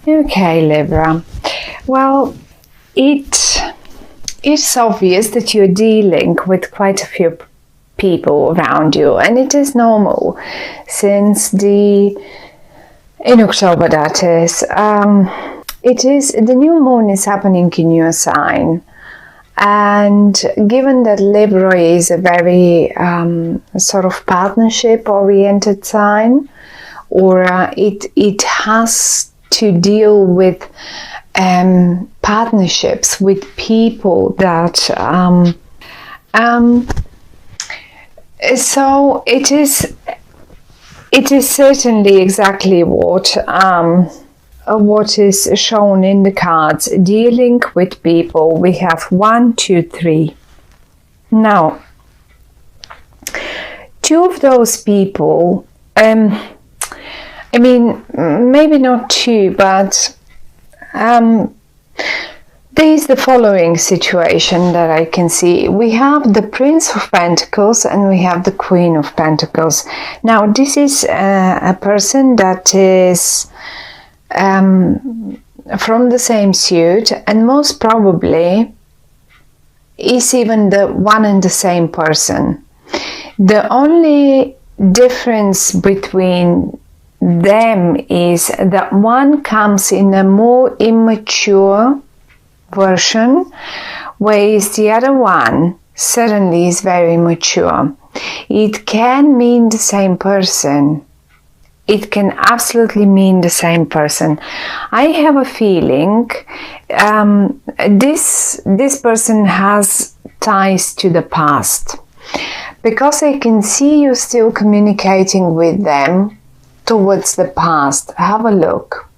Okay, Libra. Well, it's obvious that you're dealing with quite a few people around you, and it is normal since in October, that is. It is the new moon is happening in your sign, and given that Libra is a very sort of partnership oriented sign, or it has to deal with partnerships with people that so it is certainly exactly what is shown in the cards. Dealing with people, we have 1, 2, 3. Now, 2 of those people, I mean, maybe not 2, but there is the following situation that I can see. We have the Prince of Pentacles and we have the Queen of Pentacles. Now, this is a person that is from the same suit, and most probably is even the one and the same person. The only difference between them is that one comes in a more immature version, whereas the other one certainly is very mature. It can mean the same person. It can absolutely mean the same person. I have a feeling this person has ties to the past, because I can see you still communicating with them towards the past. Have a look.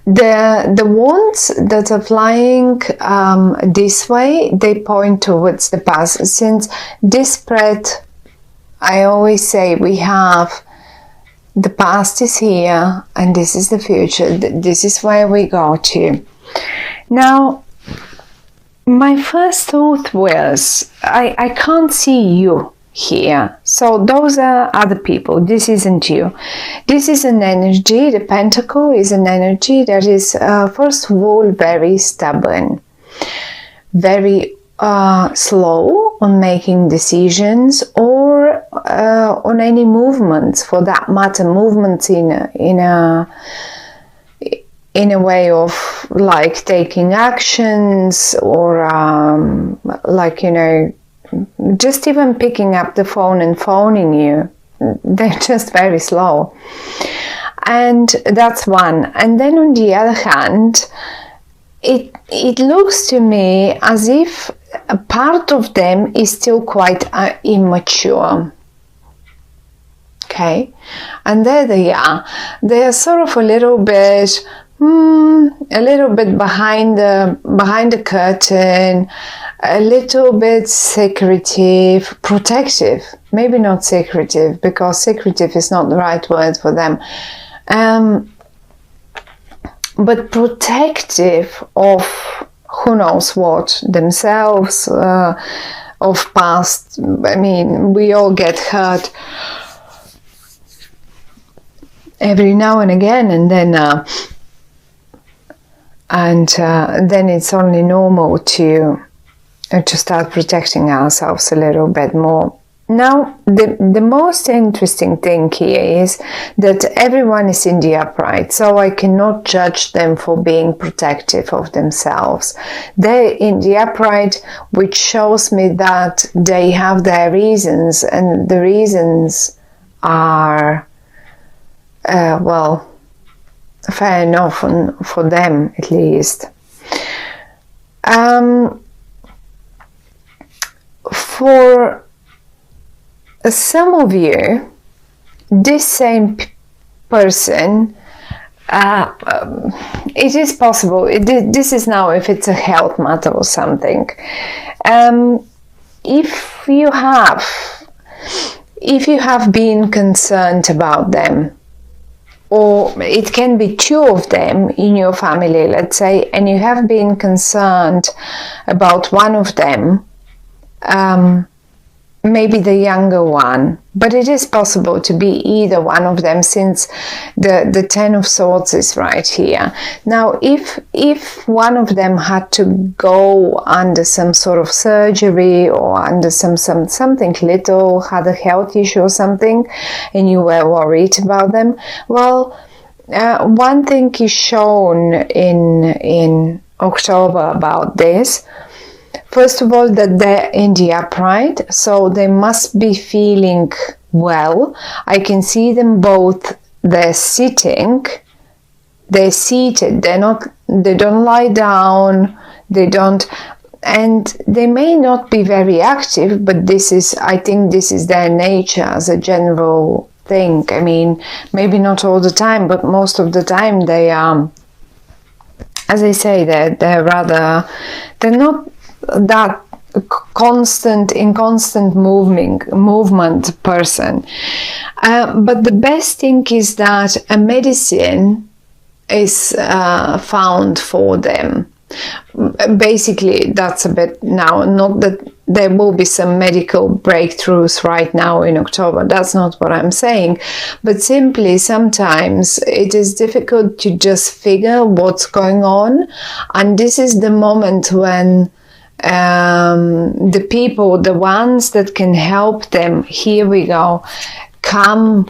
The wands that are flying this way, they point towards the past. Since this spread, I always say we have the past is here and this is the future. This is where we go to. Now, my first thought was, I can't see you here. So those are other people. This isn't you. This is an energy. The Pentacle is an energy that is, first of all, very stubborn, very slow on making decisions, or on any movements, for that matter, movements in a way of like taking actions, or like, you know, just even picking up the phone and phoning you. They're just very slow, and that's one. And then on the other hand, it looks to me as if a part of them is still quite immature. Okay, and there they are. They are sort of a little bit behind the curtain, a little bit secretive, protective. Maybe not secretive, because secretive is not the right word for them. But protective of who knows what, themselves, of past. I mean, we all get hurt every now and again, and then it's only normal to start protecting ourselves a little bit more. Now, the most interesting thing here is that everyone is in the upright, so I cannot judge them for being protective of themselves. They're in the upright, which shows me that they have their reasons, and the reasons are, well, fair enough for them, at least. For some of you, this same person, it is possible, this is now if it's a health matter or something. If you have been concerned about them, or it can be 2 of them in your family, let's say, and you have been concerned about one of them, maybe the younger one, but it is possible to be either one of them, since the Ten of Swords is right here. Now, if one of them had to go under some sort of surgery, or under something little, had a health issue or something, and you were worried about them, well, one thing is shown in October about this. First of all, that they're in the upright, so they must be feeling well. I can see them both. They're sitting. They're seated. They don't lie down. They don't, and they may not be very active, but I think this is their nature as a general thing. I mean, maybe not all the time, but most of the time they are. As I say, they're not that in constant movement person, but the best thing is that a medicine is found for them. Basically, that's a bit now, not that there will be some medical breakthroughs right now in October, that's not what I'm saying, but simply sometimes it is difficult to just figure what's going on, and this is the moment when the people, the ones that can help them, here we go, come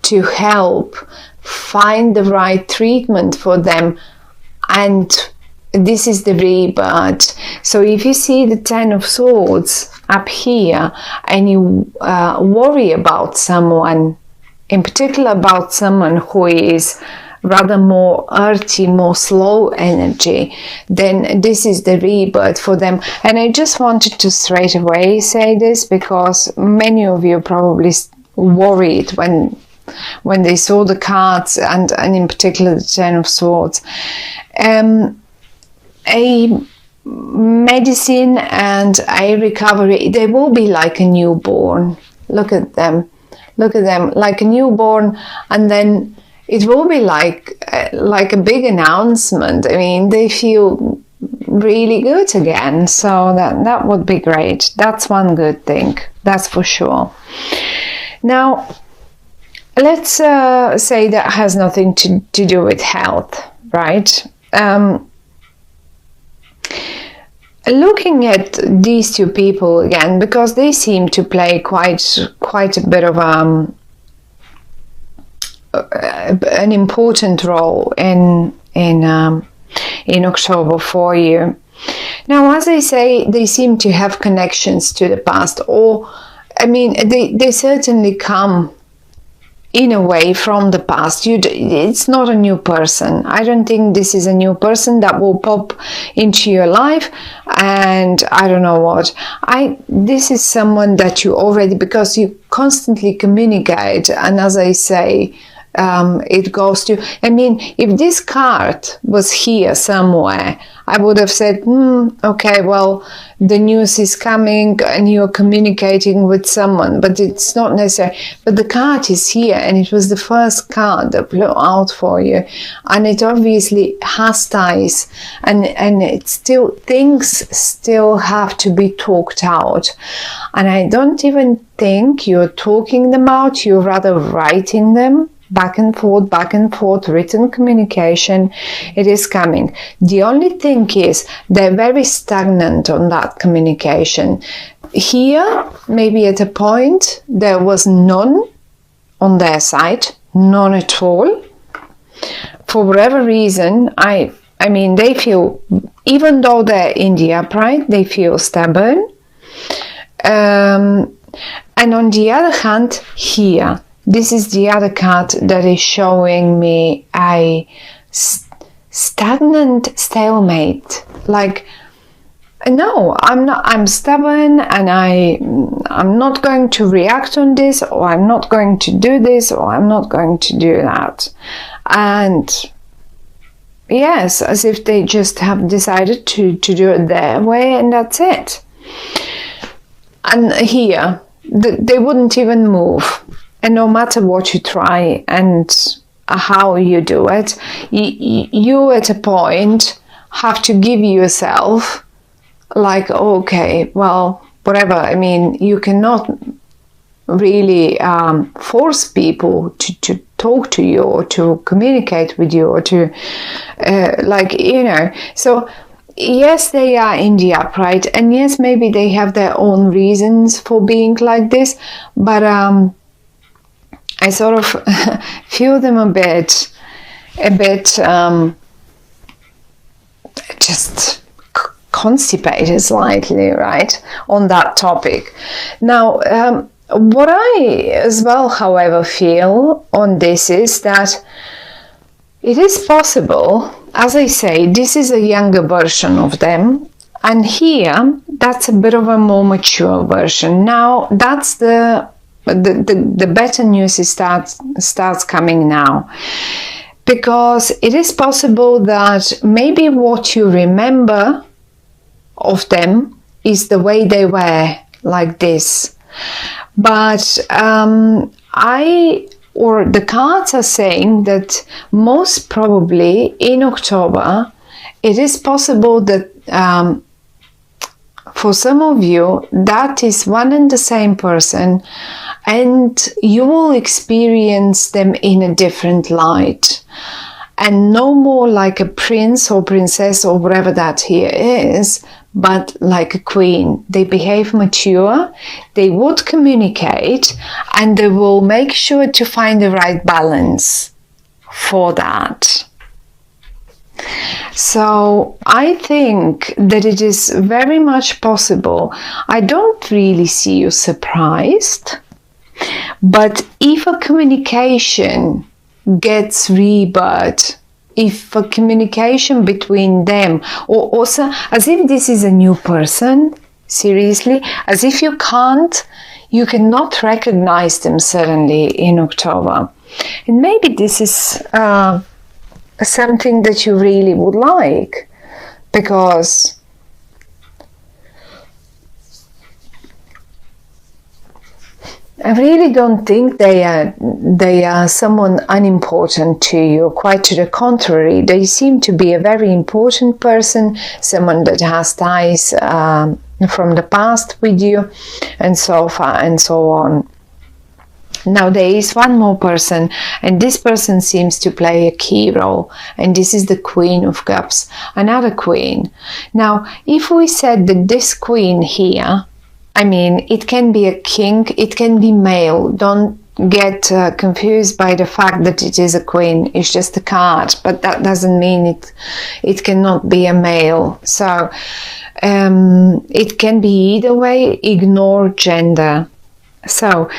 to help find the right treatment for them. And this is the rebirth. So if you see the Ten of Swords up here, and you worry about someone, in particular about someone who is rather more earthy, more slow energy, then this is the rebirth for them. And I just wanted to straight away say this, because many of you probably worried when they saw the cards, and in particular the Ten of Swords. A medicine and a recovery, they will be like a newborn. Look at them, like a newborn, and then it will be like a big announcement. I mean, they feel really good again, so that would be great. That's one good thing, that's for sure. Now, let's say that has nothing to do with health, right? Looking at these two people again, because they seem to play quite a bit of an important role in October for you. Now, as I say, they seem to have connections to the past, or I mean, they certainly come in a way from the past. It's not a new person. I don't think this is a new person that will pop into your life, and I don't know what. This is someone that you already, because you constantly communicate, and as I say, it goes to, I mean, if this card was here somewhere, I would have said, okay, well, the news is coming and you're communicating with someone, but it's not necessary. But the card is here, and it was the first card that blew out for you, and it obviously has ties, and it still, things still have to be talked out. And I don't even think you're talking them out, you're rather writing them. Back and forth, written communication, it is coming. The only thing is they're very stagnant on that communication. Here, maybe at a point, there was none on their side, none at all. For whatever reason, I mean, they feel, even though they're in the upright, they feel stubborn. And on the other hand, here, this is the other card that is showing me a stagnant stalemate. Like, no, I'm stubborn, and I'm not going to react on this, or I'm not going to do this, or I'm not going to do that. And yes, as if they just have decided to do it their way, and that's it. And here, they wouldn't even move. And no matter what you try and how you do it, you at a point have to give yourself like, okay, well, whatever. I mean, you cannot really force people to talk to you or to communicate with you or to so yes, they are in the upright, and yes, maybe they have their own reasons for being like this, but I sort of feel them a bit just constipated slightly, right, on that topic. Now, what I as well, however, feel on this is that it is possible, as I say, this is a younger version of them, and here that's a bit of a more mature version. Now, that's the better news starts coming now, because it is possible that maybe what you remember of them is the way they were, like this. But the cards are saying that most probably in October, it is possible that for some of you, that is one and the same person, and you will experience them in a different light. And no more like a prince or princess or whatever that here is, but like a queen. They behave mature, they would communicate, and they will make sure to find the right balance for that. So I think that it is very much possible. I don't really see you surprised, but if a communication gets rebirth, if a communication between them, or also as if this is a new person, seriously, as if you cannot recognize them suddenly in October. And maybe this is something that you really would like, because I really don't think they are someone unimportant to you. Quite to the contrary, they seem to be a very important person, someone that has ties from the past with you, and so far and so on. Now there is one more person, and this person seems to play a key role, and this is the Queen of Cups, another queen. Now, if we said that this queen here, I mean, it can be a king, it can be male. Don't get confused by the fact that it is a queen. It's just a card, but that doesn't mean it cannot be a male. So it can be either way. Ignore gender. So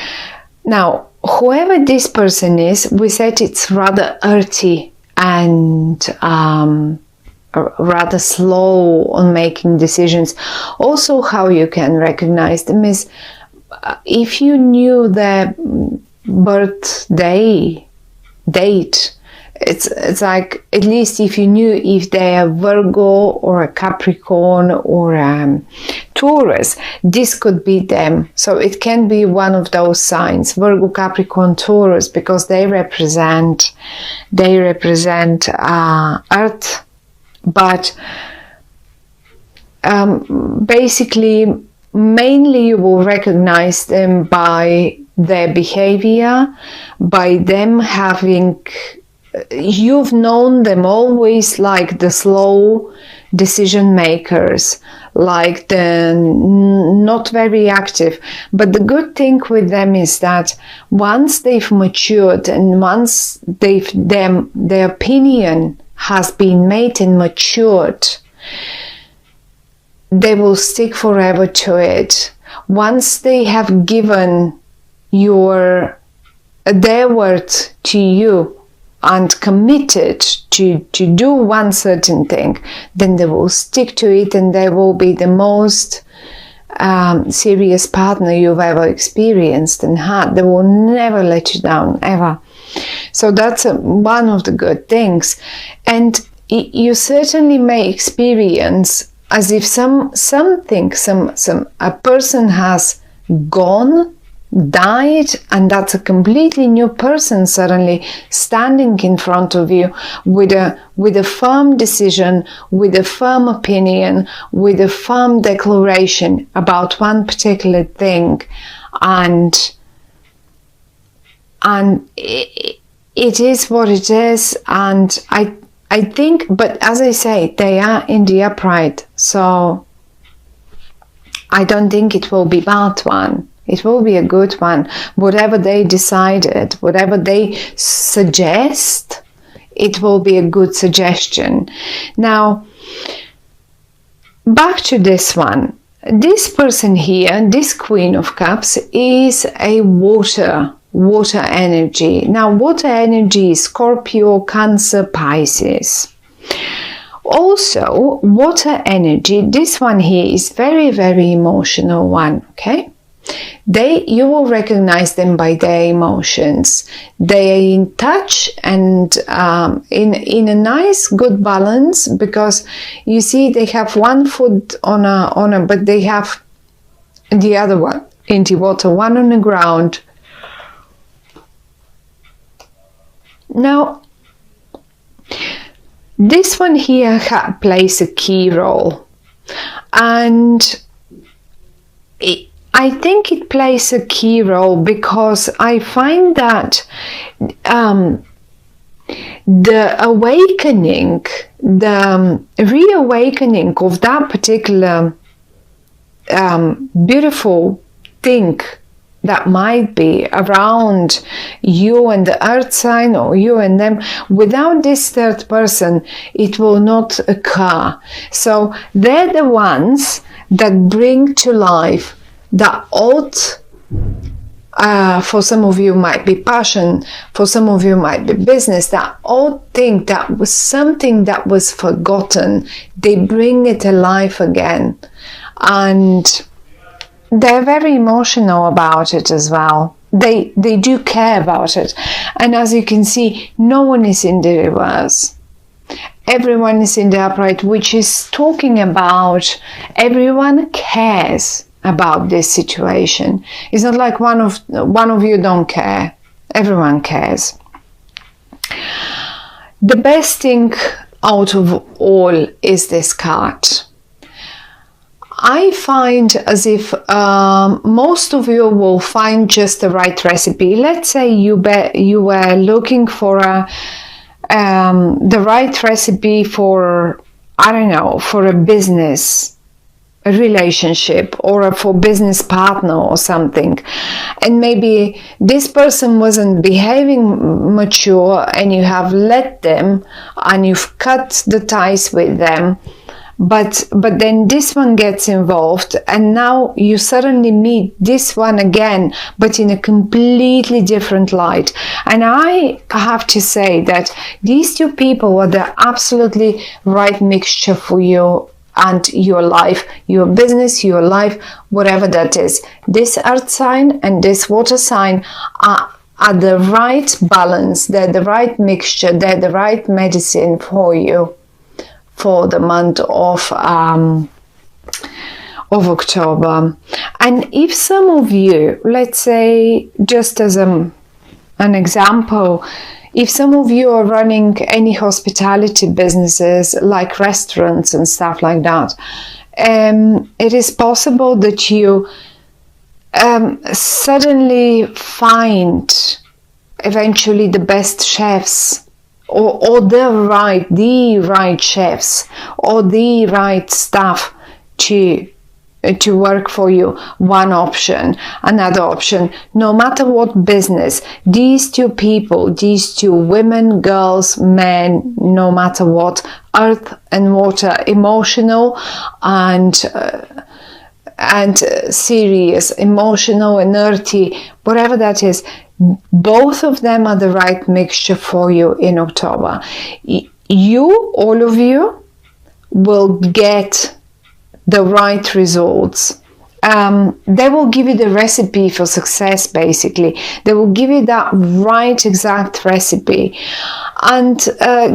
now, whoever this person is, we said it's rather earthy and rather slow on making decisions. Also, how you can recognize them is if you knew their birthday date. It's like, at least if you knew if they are Virgo or a Capricorn or Taurus, this could be them. So it can be one of those signs, Virgo, Capricorn, Taurus, because they represent Earth. But basically, mainly you will recognize them by their behavior, by them having, you've known them always like the slow decision makers, like the not very active. But the good thing with them is that once they've matured and once their opinion has been made and matured, they will stick forever to it. Once they have given their word to you and committed to do one certain thing, then they will stick to it, and they will be the most serious partner you've ever experienced and had. They will never let you down, ever. So that's one of the good things. And you certainly may experience as if a person has gone died, and that's a completely new person suddenly standing in front of you with a firm decision, with a firm opinion, with a firm declaration about one particular thing, and it is what it is. And I think, but as I say, they are in the upright, so I don't think it will be bad one. It will be a good one. Whatever they decided, whatever they suggest, it will be a good suggestion. Now, back to this one. This person here, this Queen of Cups, is a water energy. Now, water energy is Scorpio, Cancer, Pisces. Also, water energy, this one here is very, very emotional one, okay? You will recognize them by their emotions. They are in touch and in a nice, good balance, because you see they have one foot on a, but they have the other one in the water, one on the ground. Now, this one here plays a key role, and I think it plays a key role because I find that the awakening, the reawakening of that particular beautiful thing that might be around you and the earth sign, or you and them, without this third person, it will not occur. So they're the ones that bring to life that old, for some of you might be passion, for some of you might be business, that old thing that was something that was forgotten. They bring it alive again, and they're very emotional about it as well. They do care about it. And as you can see, no one is in the reverse. Everyone is in the upright, which is talking about everyone cares about this situation. It's not like one of you don't care. Everyone cares. The best thing out of all is this card. I find as if most of you will find just the right recipe. Let's say you were looking for the right recipe for, I don't know, for a business, a relationship, or for business partner or something, and maybe this person wasn't behaving mature, and you have let them and you've cut the ties with them. But then this one gets involved, and now you suddenly meet this one again, but in a completely different light. And I have to say that these two people are the absolutely right mixture for you and your life, your business, your life, whatever that is. This earth sign and this water sign are the right balance. They're the right mixture. They're the right medicine for you for the month of October. And if some of you, let's say, just as an example, if some of you are running any hospitality businesses like restaurants and stuff like that, it is possible that you suddenly find eventually the best chefs, or the right chefs, or the right staff to work for you. One option. Another option, no matter what business, these two people, these two women, girls, men, no matter what, earth and water, emotional and serious, emotional and earthy, whatever that is, both of them are the right mixture for you in October. You, all of you, will get the right results. They will give you the recipe for success, basically. They will give you that right exact recipe. And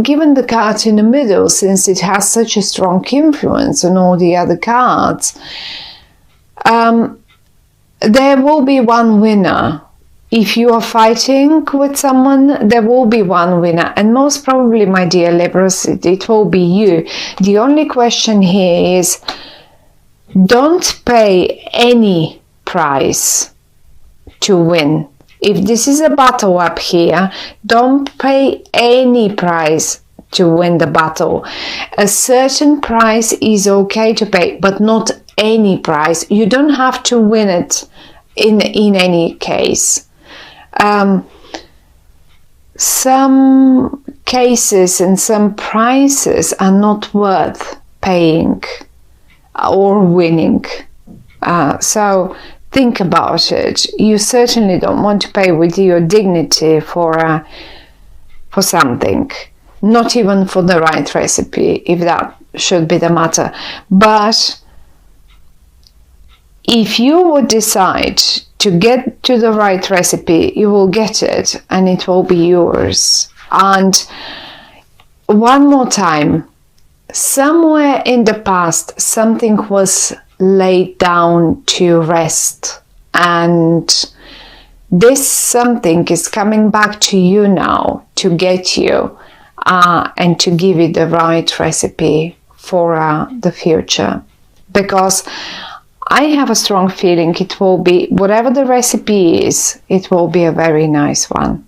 given the card in the middle, since it has such a strong influence on all the other cards, there will be one winner. If you are fighting with someone, there will be one winner, and most probably, my dear Libras, it will be you. The only question here is, don't pay any price to win. If this is a battle up here, don't pay any price to win the battle. A certain price is okay to pay, but not any price. You don't have to win it in any case. Some cases and some prices are not worth paying or winning. So think about it. You certainly don't want to pay with your dignity for something, not even for the right recipe, if that should be the matter. But if you would decide to get to the right recipe, you will get it and it will be yours. And one more time, somewhere in the past, something was laid down to rest, and this something is coming back to you now to get you and to give you the right recipe for the future. Because I have a strong feeling it will be, whatever the recipe is, it will be a very nice one.